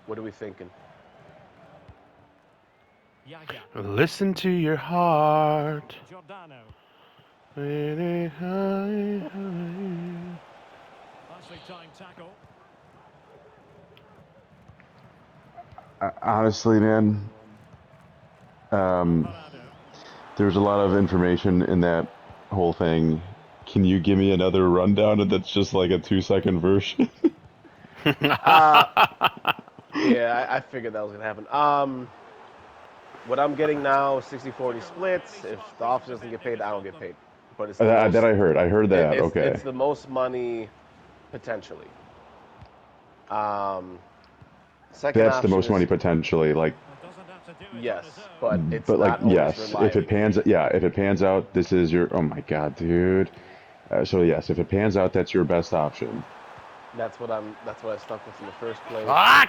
What are we thinking? Yaya. Listen to your heart. Giordano. Nicely Nicely timed tackle. Honestly, man, um, Alvarado. there's a lot of information in that whole thing. Can you give me another rundown that's just like a 2 second version? Uh, yeah, I figured that was gonna happen. What I'm getting now, 60-40 splits. If the officer doesn't get paid, I don't get paid. But it's the That most. I heard. I heard that. It's Okay. the most money potentially. Um, second That's the option most money is potentially. Like, Well, doesn't have to do it on his yes, own. but it's but like, not always yes, if it reliable. pans, yeah, if it pans out, this is your. Oh my God, dude. So yes, if it pans out, that's your best option. That's what I'm. That's what I stuck with in the first place. Fuck!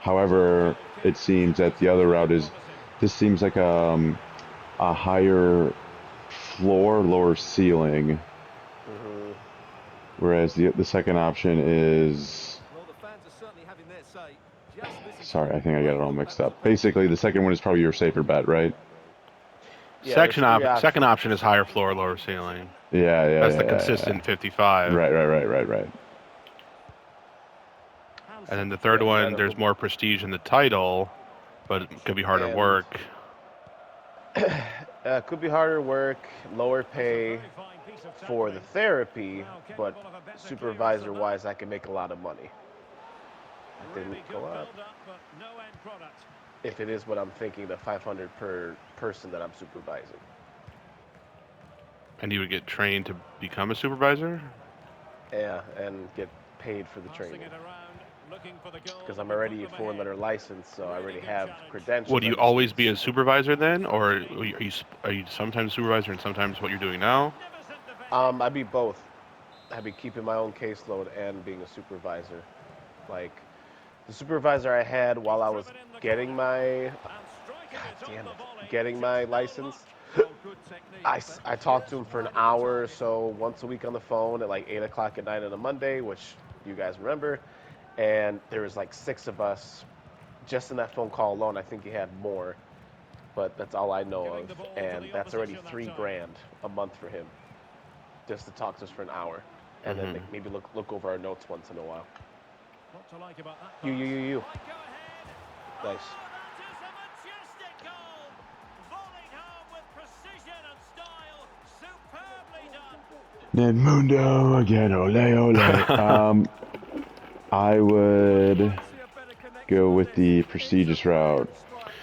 However, it seems that the other route is. This seems like a higher floor, lower ceiling, Hmm. whereas the second option is. Well, the fans are certainly having their say. Just listen to Sorry, them. I think I I got it all thought mixed that was a up. penalty. Basically, the second one is probably your safer bet, right? Yeah, there's three Second options. option is higher floor, lower ceiling. Yeah, yeah, That's yeah, the yeah, yeah. consistent 55. Right. And then Hansen. the third Yep, one, that'll there's go. more prestige in the title, but it could be harder And work. could be harder work, lower That's a pay very fine piece of for the tackling. therapy, Well, but capable of a better clearance than that. supervisor-wise, I can make a lot of money. That didn't Really go good up. build-up, but no end product. If it is what I'm thinking, the 500 per person that I'm supervising. And you would get trained to become a supervisor? Yeah, and get paid for the Passing training. it around, looking for the goal Because that I'm would put already a them ahead. four-letter license, so I Really already good have challenge. Would credentials. I you just always need be a super. supervisor then? Or Fantastic read. are you sometimes supervisor and sometimes what you're doing now? Magnificent defending. I'd be both. I'd be keeping my own caseload and being a supervisor. Like the supervisor I had while He's I was driven in the getting corner my, and striking God it on damn the it, volley. getting my Just no luck. license. Well, good technique, but I talked to just him for an wide of the hour or target. so once a week on the phone at like 8 o'clock at night on a Monday, which you guys remember. And there was like six of us just in that phone call alone. I think he had more, but that's all I know Giving of. the ball to And the that's already opposition that three time. grand a month for him just to talk to us for an hour, and then Hmm. like, maybe look over our notes once in a while. What to like about that You, pass? you, you, you. Might go ahead. Nice. Oh, that is a majestic goal. Volleyed home with precision and style. Superbly done. Ned Mundo again, ole ole. I would Can't see a better connection go than with this. the It's a prestigious route. brilliant strike.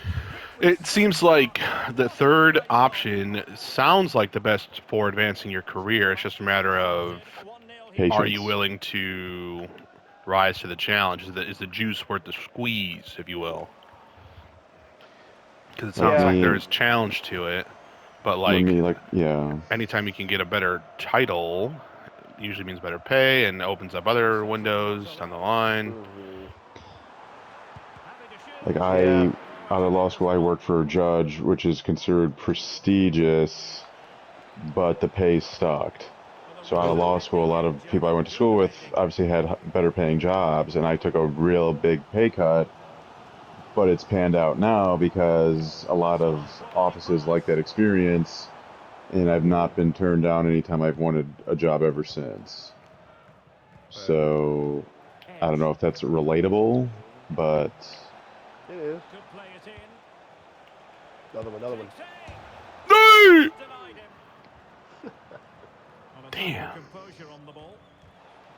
Hit with It such seems power. like the third option sounds like the best for advancing your career. It's just a matter of, Sorted. 1-0 here. are you Patience. willing to rise to the challenge? Is the juice worth the squeeze, if you will? Because it Like sounds Yeah. like there me, is challenge to it, but let like me like yeah. anytime you can get a better title, usually means better pay and opens up other windows down the line. Hmm. Happy to Like shoot. Yeah. I, out of law school, I worked for a judge, which is considered prestigious, but the pay sucked. Well, the So out of rules law have school, a been lot given, of people I Joe. went to You're school with defending. obviously had better paying jobs, and I took a real big pay cut. But it's panned out now because a lot of Shot from the offices like that cross. experience, and I've Hmm. not been turned down anytime I've wanted a job ever since. Right. So I don't Edge. know if that's relatable, but It is. Could play it in. Another one. Another one. Takes aim. No! Just denied him. An attack with Damn. composure on the ball.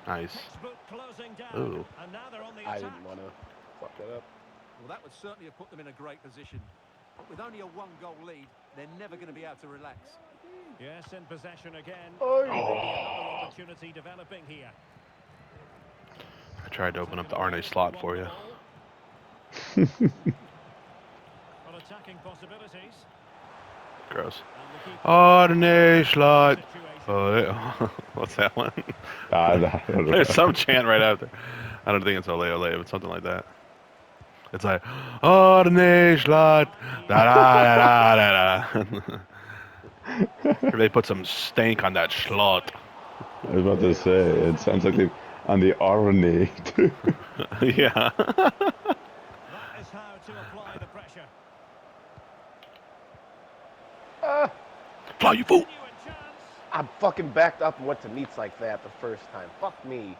Nice. Textbook closing down. Ooh. And now they're on the I attack. didn't want to fuck that up. Well, that would certainly have put them in a great position. But with only a one-goal lead, they're never going to be able to relax. Yes, in possession again. Oh. And maybe another opportunity developing here. I tried to open up the Second Arne ball, slot won for the you. ball. Well, attacking possibilities. Gross. And the keeper Arne the slot. situation. Oh, what's that one? I don't There's know. some chant right after. I don't think it's ole ole, but something like that. It's like Arne slot. Da da da da da. Or they put some stank on that slot. I was about to say, it sounds like on the Arne. Yeah. That is how to apply the pressure. Ah, Fly, you fool. Genuine chance. I'm fucking backed up and went to meets like that the first time. Fuck me.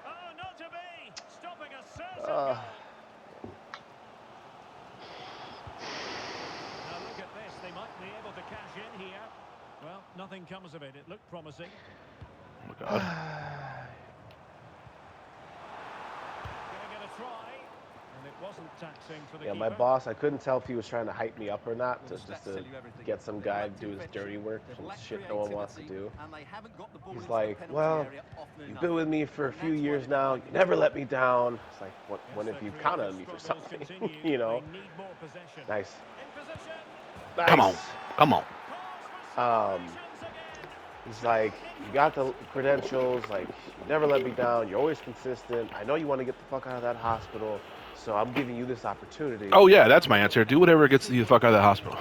Oh, not to be. Stopping a certain Uh, goal. Now look at this. They might be able to cash in here. Well, nothing comes of it. It looked promising. Oh my god. Giving it a try. And it wasn't taxing for the yeah, keeper. my boss, I couldn't tell if he was trying to hype me up or not, Well, to the just stats to tell you everything. get some They've guy to lacked do his invention, dirty work, they've some lacked shit no one wants to creativity, do. and they haven't got the ball He's into the like, penalty well, area often you've enough. been with me for a And few that's why years they're now. You finding never it let me down. It's like, when Yes, have their you counted on creative me for struggles something? continue. You know? They need more possession. Nice. In position. Come on. Nice. Come on. Calls for Um, celebrations again. He's like, you got the credentials. Like, you never let me down. You're always consistent. I know you want to get the fuck out of that hospital, so I'm giving you this opportunity. Oh yeah, that's my answer. Do whatever gets you the fuck out of the hospital.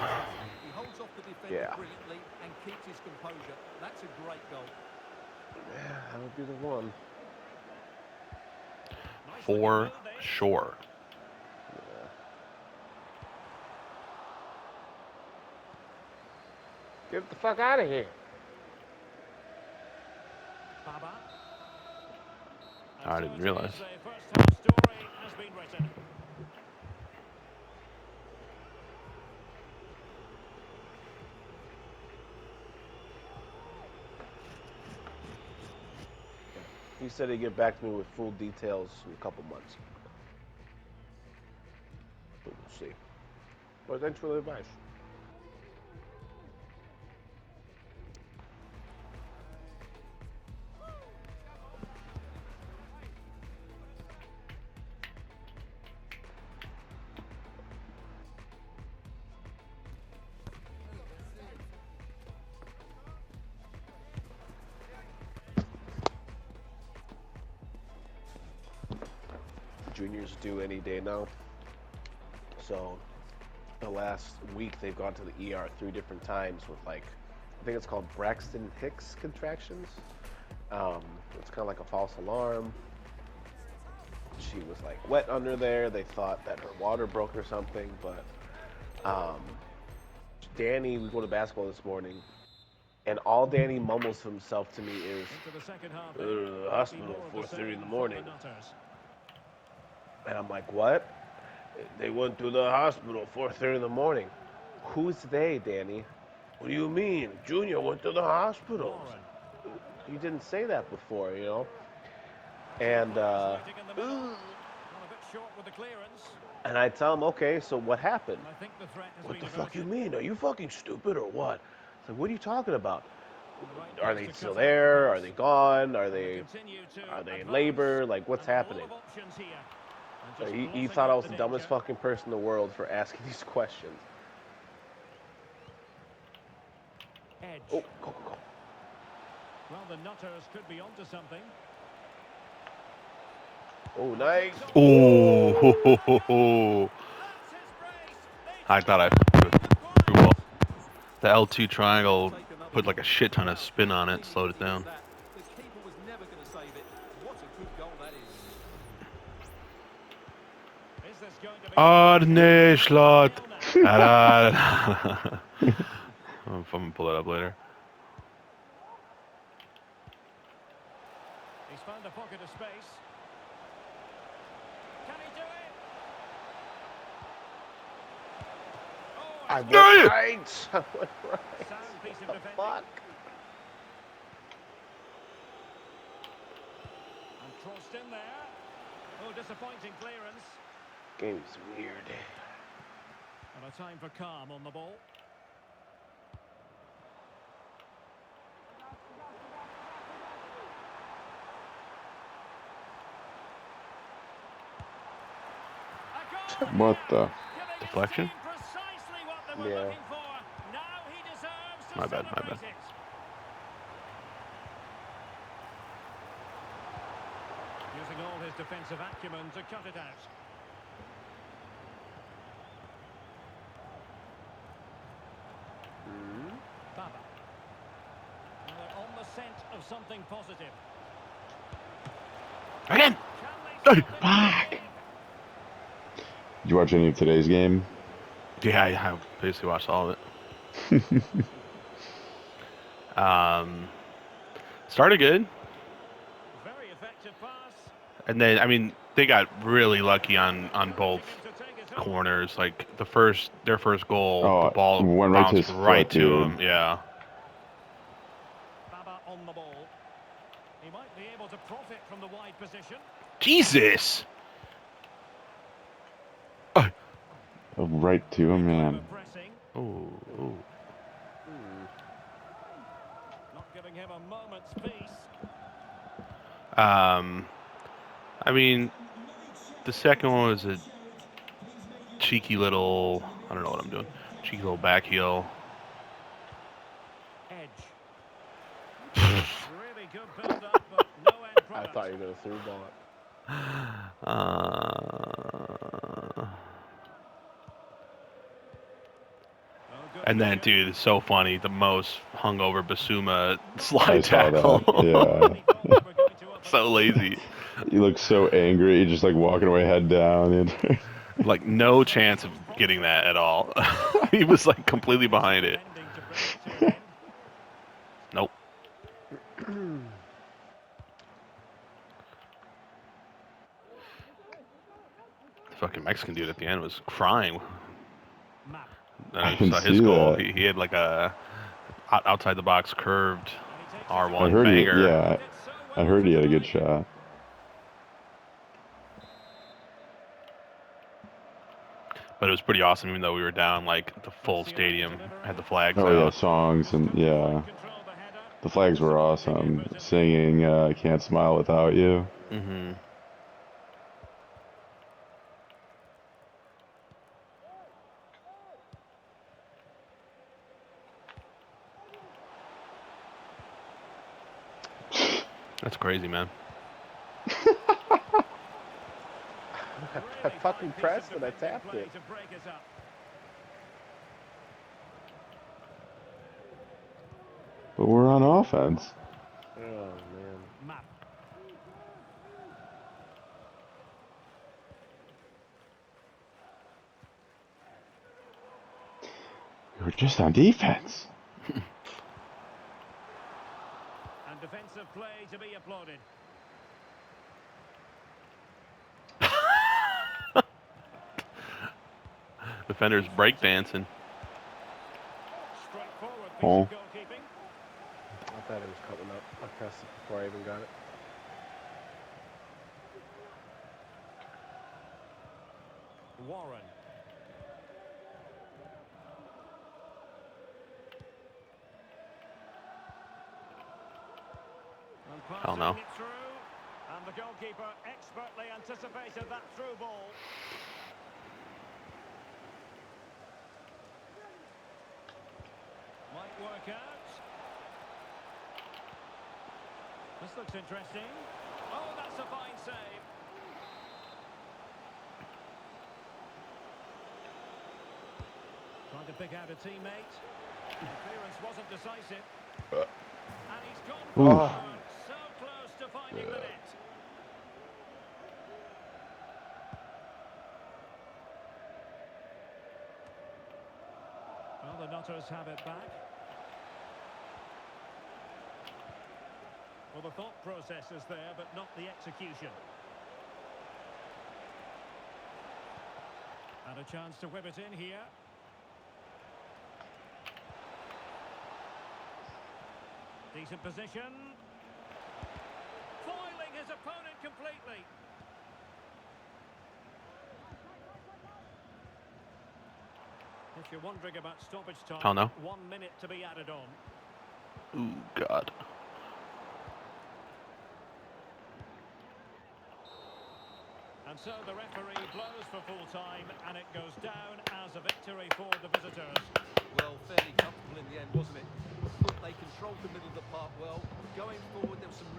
He holds off the defender Yeah. brilliantly and keeps his composure. That's a great goal. Yeah, that would be the one. Nicely For moved in. sure. Yeah. Get the fuck out of here. Baba. I didn't realize. The first half story has been written. He said he'd get back to me with full details in a couple months. But we'll see. But thanks for the advice. Juniors due any day now. So the last week they've gone to the ER 3 different times with like, I think it's called Braxton Hicks contractions. It's kind of like a false alarm. She was like wet under there. They thought that her water broke or something, but Danny, we go to basketball this morning, and all Danny mumbles to himself to me is, Into the second half. "Go to the hospital at 4:30 in the morning." The Nutters. And I'm like, what? They went to the hospital 4:30 in the morning. Who's they, Danny? What do you mean? Junior went to the hospital. Lauren. You didn't say that before, you know? And Waiting in the middle. Got a bit short with the clearance. and I tell him, okay, so what happened? I think the threat has What been the fuck you averted. mean? Are you fucking stupid or what? It's like, what are you talking about? Right Are place they to still cover there? the Are they gone? Are they Continue to are they in advance. labor? Like, what's And a lot happening? of options here. And just He blotting thought I out was the the dumbest danger. fucking person in the world for asking these questions. Edge. Oh, go. Well, the Nutters could be onto something. Oh, nice. Ooh. Ho, ho, ho, ho. That's his brace. I thought I too well. The L2 triangle put like a shit ton of spin on it, slowed it down. The keeper was never going to save it. What a good goal that is. Is this going to be Arne Slot. I'm gonna pull that up later. He's found a pocket of space. Can he do it? Oh, I it's went Yeah. right. I went right. sound piece of The defending. fuck? And crossed in there. Oh, disappointing clearance. Game's weird. And a time for calm on the ball. A goal What here, the? giving his Deflection? team precisely what they were Yeah. looking for. Now he deserves to My bad, my celebrate bad. it. Using all his defensive acumen to cut it out. Baba. Now they're on the scent of something positive. Again. Can they stop Fuck. it? Did you watch any of today's game? Yeah, I basically watched all of it. Started good, Very effective pass. and then I mean they got really lucky on both Looking to take it home. corners. Like their first goal, the Oh, ball went right to bounced his right foot, to dude. him. Yeah. Baba on the ball. He might be able to profit from the wide position. Jesus. Oh, right to him, man. Clever pressing. Oh. Not giving him a moment's peace. I mean, the second one was a cheeky little. I don't know what I'm doing. Cheeky little back heel. Edge. Really good build-up, but no end I product. thought you were going to through ball it. Oh, good And then, vision. dude, it's so funny. The most hungover Basuma I slide saw tackle. that. Yeah. He thought they were going to open So up. lazy. He looks so angry, just like walking away head down. Like, no chance of getting that at all. He was, like, completely behind it. Defending to bring it to an end. Nope. The fucking Mexican dude at the end was crying. Map. I You can saw his see goal. that. He had, like, a outside the box curved And he takes it I R1 heard he, banger. yeah, Did so I well heard he had a to good deny. shot. But it was pretty awesome, even though we were down, like, the full Martial stadium delivering. had the flags Oh yeah, out. songs and Couldn't yeah, quite control the header. the flags were awesome. Singing "Can't Smile Without You." Mm-hmm. That's crazy, man. I fucking Really fine pressed piece and I of defending tapped play it. to break us up. But we're on offense. Oh, man. Map. We were just on defense. And defensive play to be applauded. Defenders breakdancing. Straightforward piece Oh. of goalkeeping. I thought it was coming up. I pressed it before I even got it. Warren. And Hell no. passing it through. And the goalkeeper expertly anticipated that through ball. Might work out. This looks interesting. Oh, that's a fine save. Trying to pick out a teammate. The clearance wasn't decisive. And he's gone for Ooh. one. So close to finding the net. Well, the Nutters have it back. Well, the thought process is there, but not the execution. And a chance to whip it in here. Decent position. Foiling his opponent completely. If you're wondering about stoppage time, Oh, no. 1 minute to be added on. Ooh, God. And so the referee blows for full time, and it goes down as a victory for the visitors. Well, fairly comfortable in the end, wasn't it? Thought they controlled the middle of the park well. Going forward, there was some